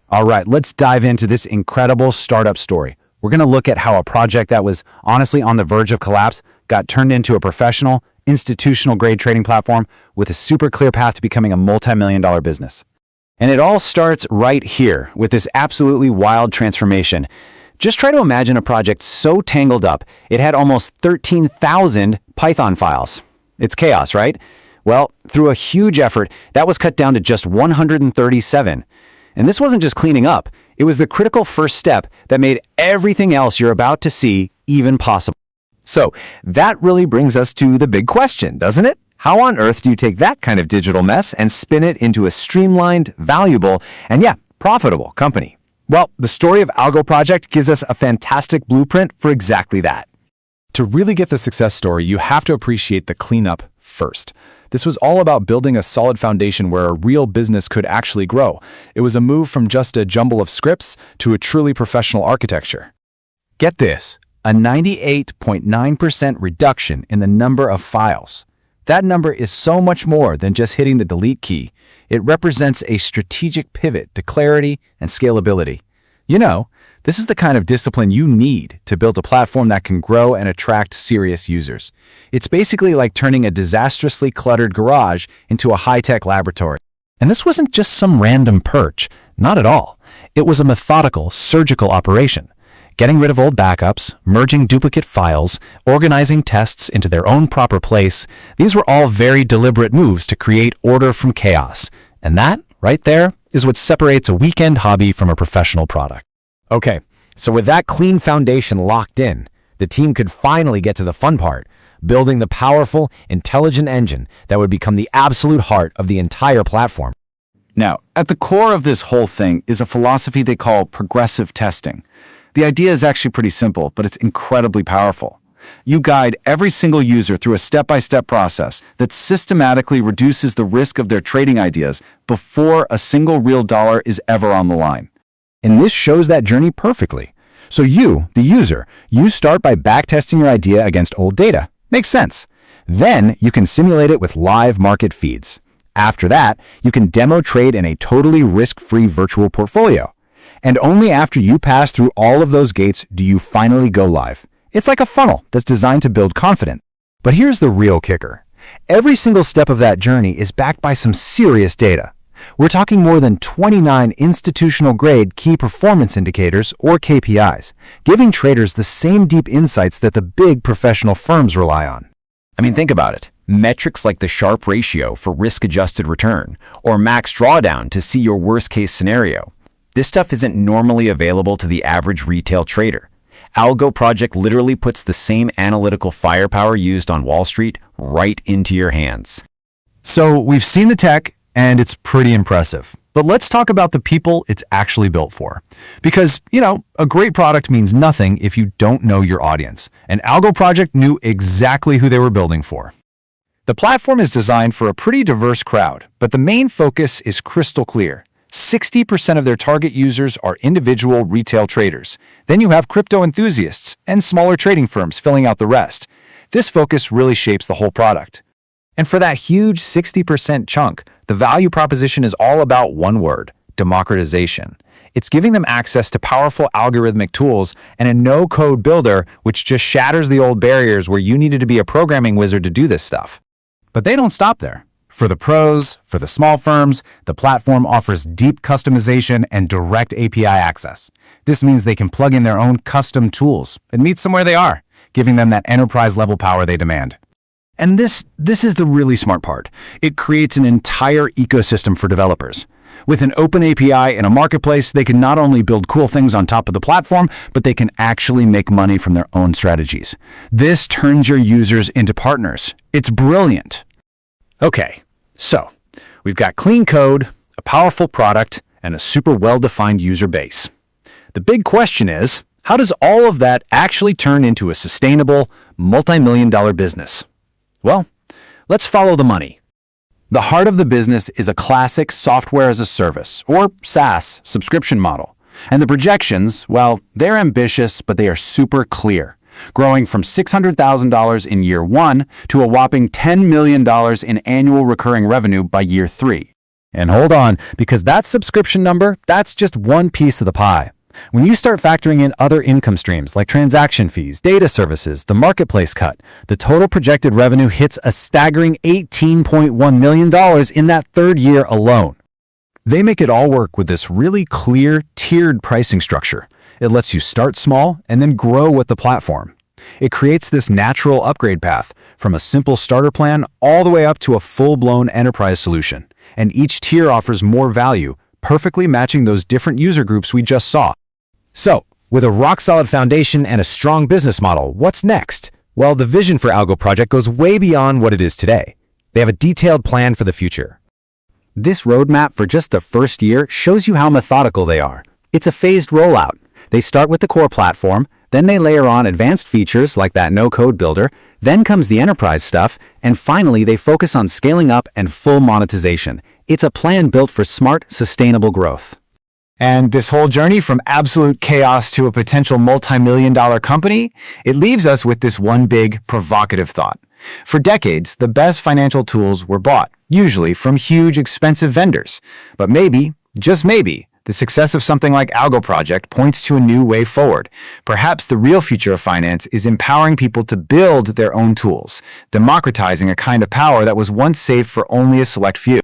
All right, let's dive into this incredible startup story. We're going to look at how a project that was honestly on the verge of collapse got turned into a professional, institutional-grade trading platform with a super clear path to becoming a multi-million-dollar business. And it all starts right here with this absolutely wild transformation. Just try to imagine a project so tangled up, it had almost 13,000 Python files. It's chaos, right? Well, through a huge effort, that was cut down to just 137. And this wasn't just cleaning up, it was the critical first step that made everything else you're about to see even possible. So that really brings us to the big question, doesn't it? How on earth do you take that kind of digital mess and spin it into a streamlined, valuable, and profitable company? Well, the story of AlgoProject gives us a fantastic blueprint for exactly that. To really get the success story, you have to appreciate the cleanup first. This was all about building a solid foundation where a real business could actually grow. It was a move from just a jumble of scripts to a truly professional architecture. Get this, a 98.9% reduction in the number of files. That number is so much more than just hitting the delete key. It represents a strategic pivot to clarity and scalability. You know, this is the kind of discipline you need to build a platform that can grow and attract serious users. It's basically like turning a disastrously cluttered garage into a high-tech laboratory. And this wasn't just some random purge. Not at all. It was a methodical, surgical operation. Getting rid of old backups, merging duplicate files, organizing tests into their own proper place, these were all very deliberate moves to create order from chaos. And that, right there, is what separates a weekend hobby from a professional product. Okay, so with that clean foundation locked in, the team could finally get to the fun part, building the powerful, intelligent engine that would become the absolute heart of the entire platform. Now, at the core of this whole thing is a philosophy they call progressive testing. The idea is actually pretty simple, but it's incredibly powerful. You guide every single user through a step-by-step process that systematically reduces the risk of their trading ideas before a single real dollar is ever on the line. And this shows that journey perfectly. So you, the user, you start by backtesting your idea against old data. Makes sense. Then you can simulate it with live market feeds. After that, you can demo trade in a totally risk-free virtual portfolio. And only after you pass through all of those gates do you finally go live. It's like a funnel that's designed to build confidence. But here's the real kicker. Every single step of that journey is backed by some serious data. We're talking more than 29 institutional-grade key performance indicators, or KPIs, giving traders the same deep insights that the big professional firms rely on. I mean, think about it. Metrics like the Sharpe ratio for risk-adjusted return, or max drawdown to see your worst-case scenario. This stuff isn't normally available to the average retail trader. AlgoProject literally puts the same analytical firepower used on Wall Street right into your hands. So we've seen the tech, and it's pretty impressive. But let's talk about the people it's actually built for. Because, a great product means nothing if you don't know your audience. And AlgoProject knew exactly who they were building for. The platform is designed for a pretty diverse crowd, but the main focus is crystal clear. 60% of their target users are individual retail traders. Then you have crypto enthusiasts and smaller trading firms filling out the rest. This focus really shapes the whole product. And for that huge 60% chunk, the value proposition is all about one word: democratization. It's giving them access to powerful algorithmic tools and a no-code builder which just shatters the old barriers where you needed to be a programming wizard to do this stuff. But they don't stop there. For the pros, for the small firms, the platform offers deep customization and direct API access. This means they can plug in their own custom tools and meet them where they are, giving them that enterprise-level power they demand. And this is the really smart part. It creates an entire ecosystem for developers. With an open API and a marketplace, they can not only build cool things on top of the platform, but they can actually make money from their own strategies. This turns your users into partners. It's brilliant. Okay, so we've got clean code, a powerful product, and a super well-defined user base. The big question is, how does all of that actually turn into a sustainable, multi-million-dollar business? Well, let's follow the money. The heart of the business is a classic software as a service, or SaaS, subscription model. And the projections, well, they're ambitious, but they are super clear, growing from $600,000 in year one to a whopping $10 million in annual recurring revenue by year 3. And hold on, because that subscription number, that's just one piece of the pie. When you start factoring in other income streams like transaction fees, data services, the marketplace cut, the total projected revenue hits a staggering $18.1 million in that third year alone. They make it all work with this really clear, tiered pricing structure. It lets you start small and then grow with the platform. It creates this natural upgrade path from a simple starter plan all the way up to a full-blown enterprise solution. And each tier offers more value, perfectly matching those different user groups we just saw. So, with a rock-solid foundation and a strong business model, what's next? Well, the vision for AlgoProject goes way beyond what it is today. They have a detailed plan for the future. This roadmap for just the first year shows you how methodical they are. It's a phased rollout. They start with the core platform, then they layer on advanced features like that no-code builder, then comes the enterprise stuff, and finally they focus on scaling up and full monetization. It's a plan built for smart, sustainable growth. And this whole journey from absolute chaos to a potential multi-million-dollar company, it leaves us with this one big, provocative thought. For decades, the best financial tools were bought, usually from huge, expensive vendors. But maybe, just maybe, the success of something like AlgoProject points to a new way forward. Perhaps the real future of finance is empowering people to build their own tools, democratizing a kind of power that was once saved for only a select few.